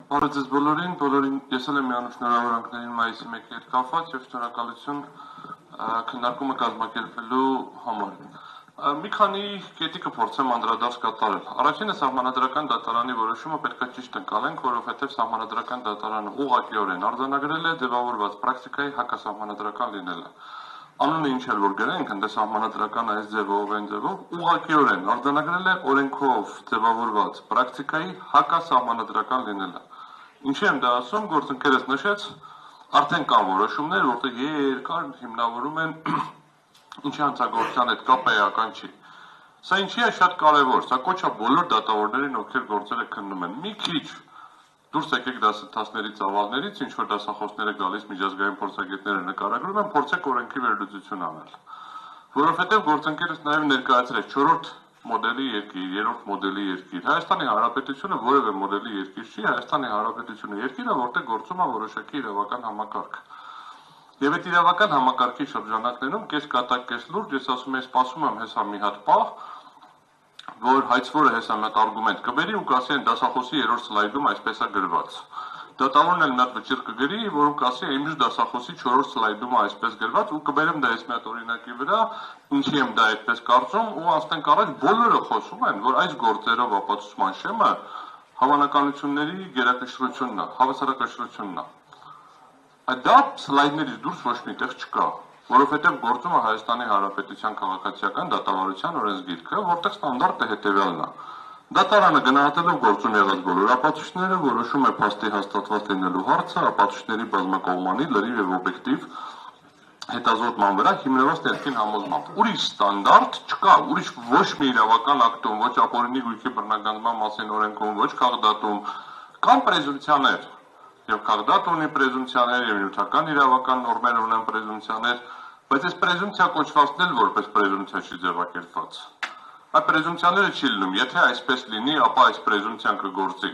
Բարև ձեզ բոլորին ես էլ եմ միանում շնորհավորանքներին մայիսի 1-ի հետ կապված եւ շնորհակալություն քննարկումը կազմակերպելու համար։ Մի քանի կետի կփորձեմ անդրադարձ կատարել։ Առաջինը սահմանադրական դատարանի որոշումը պետք է ճիշտ ընկալենք, որովհետեւ սահմանադրական դատարանը ուղղակիորեն արձանագրել է ձևավորված պրակտիկայի հակասահմանադրական լինելը։ Անունը ինչ էլ որ գրենք, ընդ սահմանադրական այս ձևով այն ձևով ուղղակիորեն արձանագրել է օրենքով ձևավորված պրակտիկայի հակասահմանադրական լինելը։ Ինչի եմ դա ասում, գործընկերս նշեց, արդեն կան որոշումներ, որտեղ երկար հիմնավորում են ինչի հանցագործության հետ կապ էական չի։ Սա ինչի է շատ կարևոր, սա կոչ է բոլոր դատավորներին, ովքեր գործերը քննում են։ Մի քիչ դուրս եկեք դասընթացների ծավալներից, ինչ որ դասախոսները գալիս միջազգային փորձագետները նկարագրում են, փորձեք օրենքի վերլուծություն անել։ Որովհետև գործընկերս նաև ներկայացրեց 4-րդ մոդելի երկիր, 3-րդ մոդելի երկիր։ Հայաստանի Հանրապետությունը որևէ մոդելի երկիր չի, Հայաստանի Հանրապետությունը երկիր է, որտեղ գործում է որոշակի իրավական համակարգ։ Եվ այդ իրավական համակարգի շրջանակներում կես կատակ կես լուրջ, ես ասում եմ, սպասում եմ հեսա մի հատ պահ, որ հայցվորը հեսա մի հատ արգումենտ կբերի ու կասի այն դասախոսի 3-րդ սլայդում այսպես է գրված։ Դատավորն էլ մի հատ վճիռ կգրի, որում կասի այն դասախոսի 4-րդ սլայդում է այսպես գրված ու կբերեմ դա այս մի հատ օրինակի վրա, ինչի եմ դա այդպես կարծում ու անցնենք առաջ բոլորը խոսում են, որ այս գործերով ապացուցման շեմը հավանականությունների գերակշռությունն է, հավասարակշռությունն է։ Դա սլայդներից դուրս ոչ մի տեղ չկա, որովհետև գործում է Հայաստանի Հանրապետության քաղաքացիական դատավարության օրենսգիրքը, որտեղ ստանդարտը հետևյալն է։ Դատարանը գնահատելով գործում եղած բոլոր ապացույցները, որոշում է փաստի հաստատված լինելու հարցը ապացույցների բազմակողմանի, լրիվ եւ օբյեկտիվ հետազոտման վրա հիմնված ներքին համոզմամբ։ Ուրիշ ստանդարտ չկա, ուրիշ ոչ մի իրավական ակտում, ոչ ապօրինի գույքի բռնագանձման մասին օրենքում, ոչ քաղաքդատում կան պրեզումպցիաներ, եւ քաղաքդատը ունի պրեզումպցիաներ, եւ նյութական իրավական նորմեր ունեն պրեզումպցիաներ, բայց այս պրեզումպցիա կոչվածն էլ որպես պրեզումպցիա չի ձևակերպված։ Այդ պրեզումպցիաները չի լինում, եթե այսպես լինի, ապա այս պրեզումպցիան կգործի։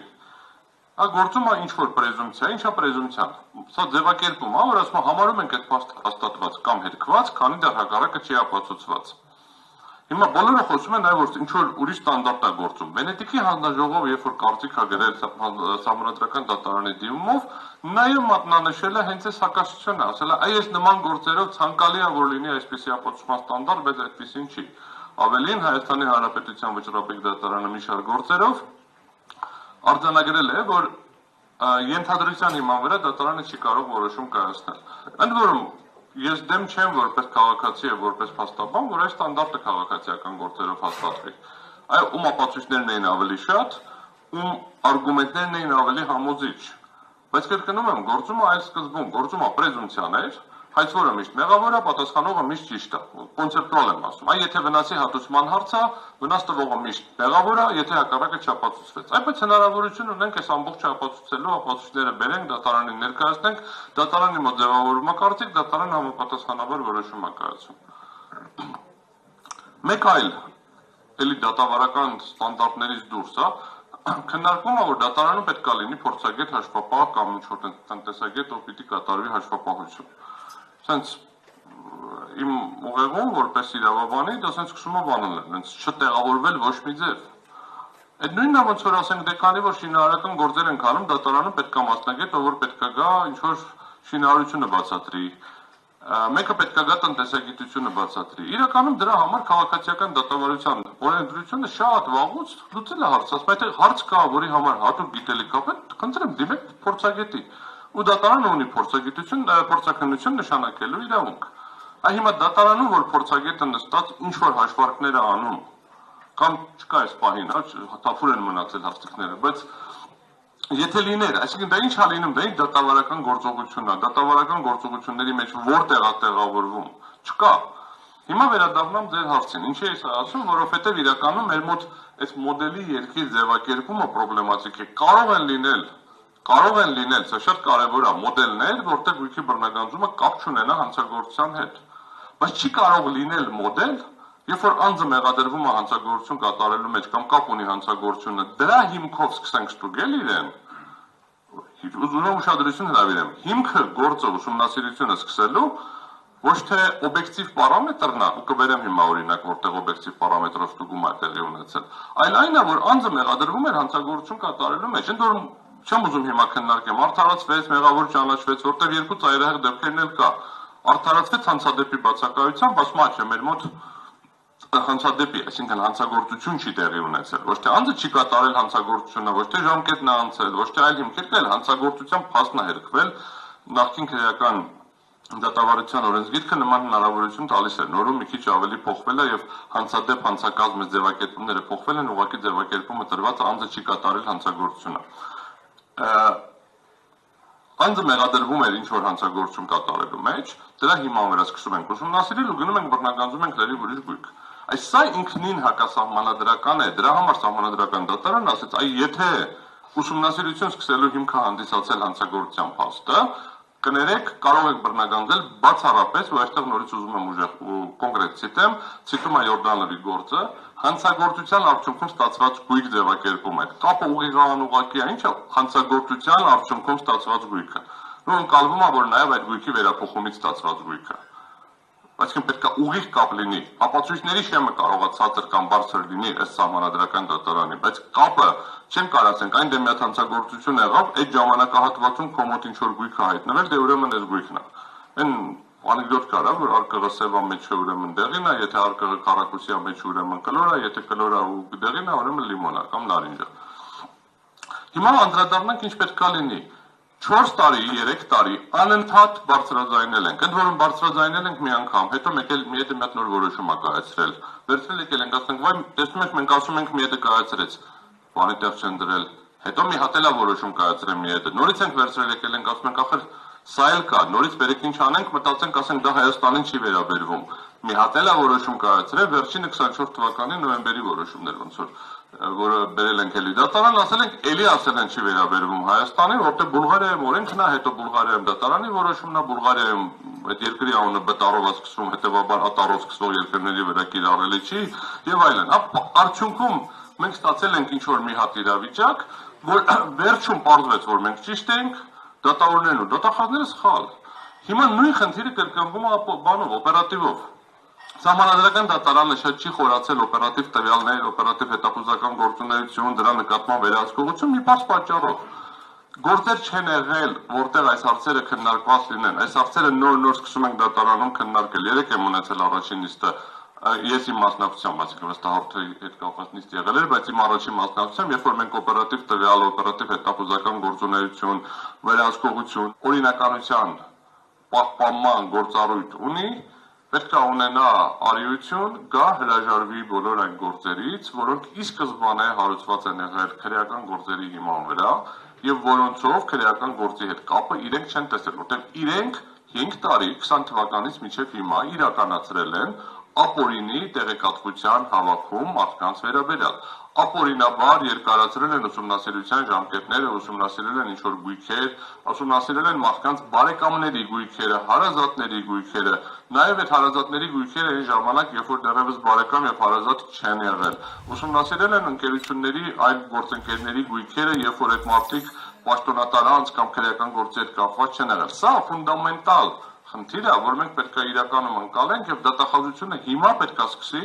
Գործում է ինչ որ պրեզումպցիա, ինչա պրեզումպցիան։ Սա ձևակերպում է, որ ասում համարում ենք այդ փաստը հաստատված կամ հերքված, քանի դեռ հակառակը չի ապացուցված։ Հիմա բոլորը խոսում են այ որ ինչ որ ուրիշ ստանդարտ է գործում։ Վենետիկի հանձնաժողովը երբ որ կարծիք է գրել սահմանադրական դատարանի դիմումով, նաև մատնանշել է հենց այս հակասությունը, ասել է այս նման գործերով ցանկալի է որ լինի այսպիսի ապացուցման ստանդարտ, բայց այդպեսին չի։ Ավելին Հայաստանի Հանրապետության վճռապետ դատարանը մի շարք գործերով արձանագրել է, որ ենթադրության հիման վրա դատարանը չի կարող որոշում կայացնել։ Ընդ որում ես դեմ չեմ որպես քաղաքացի եւ որպես փաստաբան, որ այս ստանդարտը քաղաքացիական գործերով հաստատվի։ Այո, ում ապացույցներն էին ավելի շատ, ում արգումենտներն էին ավելի համոզիչ։ Բայց կրկնում եմ, գործում է այլ սկզբում, գործում է պրեզումպցիաներ, հայցվորը միշտ մեղավոր է, պատասխանողը միշտ ճիշտ է։ Կոնցեպտուալ եմ ասում։ Այ եթե վնասի հատուցման հարց է, վնաս տվողը միշտ մեղավոր է, եթե հակառակը չապացուցվեց։ Այդպես հնարավորություն ունենք այս ամբողջը ապացուցելու, ապացույցները բերենք, դատարանին ներկայացնենք, դատարանի մոտ ձևավորում է կարծիք, դատարանը համապատասխանաբար որոշում է կայացում։ Մեկ այլ էլի դատավարական ստանդարտներից դուրս է, քննարկվում է, որ դատարանում պետք է լինի փորձագետ հաշվապահ կամ ինչ-որ տնտեսագետ, ով պիտի կատարվի հաշվապահություն։ Սենց իմ ուղեղում որպես իրավաբանի դա սենց սկսում է բանալ, սենց չտեղավորվել ոչ մի ձև։ Այդ նույնն է ոնց որ ասենք դե քանի որ շինարարական գործեր են անում, դատարանում պետք է մասնագետ, ով որ պետք է գա ինչ-որ շինարարությունը բացատրի, մեկը պետք է գա տնտեսագիտությունը բացատրի։ Իրականում դրա համար քաղաքացիական դատավարության օրենսդրությունը շատ վաղուց լուծել է հարցը, ասում եթե հարց կա, որի համար հատուկ գիտելիք կա, խնդրեմ դիմեք փորձագետի։ Ու դատարանը ունի փորձաքննություն նշանակելու իրավունք։ Այ հիմա դատարանում որ փորձագետը նստած ինչ որ հաշվարկներ է անում, կամ չկա այս պահին, տափուր են մնացել հարցիկները, բայց եթե լիներ, այսինքն դա ինչ է լինում, դա ինչ դատավարական գործողությունն է, դատավարական գործողությունների մեջ որտեղ է տեղավորվում, չկա։ Հիմա վերադառնամ ձեր հարցին, ինչի ես ասում, որովհետև իրականում մեր մոտ այս մոդելի երկիր ձևակերպումը պրոբլեմատիկ է, կարող են լինել, սա շատ կարևոր է, մոդելներ, որտեղ գույքի բռնագանձումը կապ չունենա հանցագործության հետ, բայց չի կարող լինել մոդել, երբ որ անձը մեղադրվում է հանցագործություն կատարելու մեջ կամ կապ ունի հանցագործությունը, դրա հիմքով սկսենք ստուգել իրեն, ուզում եմ ուշադրություն հրավիրեմ, հիմքը գործը ուսումնասիրությունը սկսելու ոչ թե օբյեկտիվ պարամետրն է, ու կբերեմ հիմա օրինակ, որտեղ օբյեկտիվ պարամետրով ստուգում է տեղի ունեցել, այլ այն է, որ անձը մեղադրվում էր հանցագործություն կատարելու մեջ, ընդ որում չեմ ուզում հիմա քննարկեմ, արդարացվեց, մեղավոր ճանաչվեց, որտեղ երկու ծայրահեղ դեպքերն էլ կա։ Արդարացվեց հանցադեպի բացակայությամբ, ասում է, չէ, մեր մոտ հանցադեպի, այսինքն հանցագործություն չի տեղի ունեցել, ոչ թե անձը չի կատարել հանցագործությունը, ոչ թե ժամկետն է անցել, ոչ թե այլ հիմքեր կա, այլ հանցագործության փաստն է հերքվել, նախկին քրեական դատավարության օրենսգիրքը նման հնարավորություն տալիս է, նորում մի քիչ ավելի փոխվել է եւ հանցադեպ հանցակազմի ձևակերպումները փոխվել են, ուղղակի ձևակերպումը տրված է անձը չի կատարել հանցագործությունը։ Անձը մեղադրվում էր ինչ-որ հանցագործություն կատարելու մեջ, դրա հիման վրա սկսում ենք ուսումնասիրել ու գնում ենք բռնականոնում ենք լրիվ ուրիշ գույք։ Այս սա ինքնին հակասահմանադրական է, դրա համար սահմանադրական դատարանն ասեց, այ եթե ուսումնասիրություն սկսելու հիմքը հանդիսացել հանցագործության փաստը, կներեք, կարող եք բռնականոնել բացառապես, ու այստեղ նորից ուզում եմ ուժեղ կոնկրետ ցիտում է Յորդանովի գործը, հանցագործության արդյունքում ստացված գույք ձևակերպում է։ Կապը ուղիղ-անուղղակի է, ինչ է հանցագործության արդյունքում ստացված գույքը։ Ու ընկալվում է, որ նաև այդ գույքի վերափոխումից ստացված գույքը։ Այսինքն պետք է ուղիղ կապ լինի։ Ապացույցների շեմը կարող է ցածր կամ բարձր լինի ըստ սահմանադրական դատարանի, բայց կապը չեն կարացենք, այն դեմ միած հանցագործություն եղավ, այդ ժամանակահատվածում քո մոտ ինչ որ գույք է հայտնվել, դե ուրեմն այս գույքն է։ Այն անեկդոտ կար, որ արկղը սևա մեջ է, ուրեմն դեղին է, եթե արկղը քառակուսիա մեջ է, ուրեմն կլոր է, եթե կլոր է ու դեղին է, ուրեմն լիմոն է կամ նարինջ է։ Հիմա անդրադառնանք ինչ պետք է լինի։ 4 տարի, 3 տարի անընդհատ բարձրաձայնել ենք, ընդ որում բարձրաձայնել ենք մի անգամ, հետո մի հատ նոր որոշում ա կայացրել, վերցրել եկել ենք, ասենք, վայ, տեսնում եք, մենք ասում ենք մի հատ կայացրեց, բանի տեղ չեն դրել, հետո մի հատ էլ որոշում կայացրել մի հատ, նորից ենք վերցրել եկել ենք, ասում ենք, ախր սա էլ կա, նորից բերեք ինչ անենք, մտածենք, ասենք, դա Հայաստանին չի վերաբերվում, մի հատ էլ որոշում կայացրել, վերջինը 24 թվականի նոյեմբերի որոշումներ ոնց որը բերել ենք էլի դատարան, ասել ենք, էլի ասել են չի վերաբերվում Հայաստանին, որտեղ Բուլղարիայում օրենքն է, հետո Բուլղարիայում դատարանի որոշումն է, Բուլղարիայում այդ երկրի անունը բտարով է սկսվում, հետևաբար ատարով սկսող երկրների վրա կիրառելի չի եւ այլն։ Արդյունքում մենք ստացել ենք ինչ որ մի հատ իրավիճակ, որ վերջում պարզվեց, որ մենք ճիշտ ենք, դատավորներն ու դատախազները սխալ։ Հիմա նույն խնդիրը կրկնվում է բանով, օպերատիվով։ Սահմանադրական դատարանը շատ չի խորացել օպերատիվ տվյալներ, օպերատիվ հետախուզական գործունեություն, դրա նկատմամբ վերահսկողություն մի բաց պատճառով։ Գործեր չեն եղել, որտեղ այս հարցերը քննարկված լինեն։ Այս հարցերը նոր սկսում ենք դատարանում քննարկել։ Երեք եմ ունեցել առաջին նիստը, ես իմ մասնակցությամբ, այսինքն վստահորդի հետ կապված նիստ եղել էր, բայց իմ առաջին մասնակցությամբ, երբ որ մենք օպերատիվ տվյալ, օպերատիվ հետախուզական գործունեություն, վերահսկողություն, օրինականության պահպանման գործառույթ ունի, պետք է ունենա արիություն, գա հրաժարվի բոլոր այն գործերից, որոնք ի սկզբանե հարուցված են եղել քրեական գործերի հիման վրա եւ որոնցով քրեական գործի հետ կապը իրենք չեն տեսել, որտեղ իրենք 5 տարի 20 թվականից մինչև հիմա իրականացրել են ապօրինի տեղեկատվության հավաքում մարդկանց վերաբերյալ։ Ապօրինաբար երկարացրել են ուսումնասիրության ժամկետները, ուսումնասիրել են ինչ-որ գույքեր, ուսումնասիրել են մարդկանց բարեկամների գույքերը, հարազատների գույքերը, նաև այդ հարազատների գույքերը այն ժամանակ, երբ որ դեռևս բարեկամ եւ հարազատ չեն եղել։ Ուսումնասիրել են ընկերությունների այլ գործընկերների գույքերը, երբ որ այդ մարդիկ պաշտոնատար անձ կամ քրեական գործի հետ կապված չեն եղել։ Սա ֆունդամենտալ խնդիր է, որ մենք պետք է իրականում անցալենք եւ դատախազությունը հիմա պետք է սկսի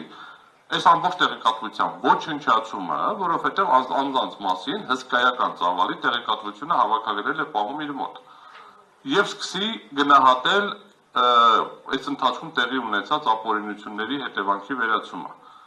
այս ամբողջ տեղեկատվության ոչնչացումը, որովհետեւ անձանց մասին հսկայական ծավալի տեղեկատվությունը հավաքագրել է պահում իր մոտ եւ սկսի գնահատել այս ընթացքում տեղի ունեցած ապօրինությունների հետևանքի վերացումը։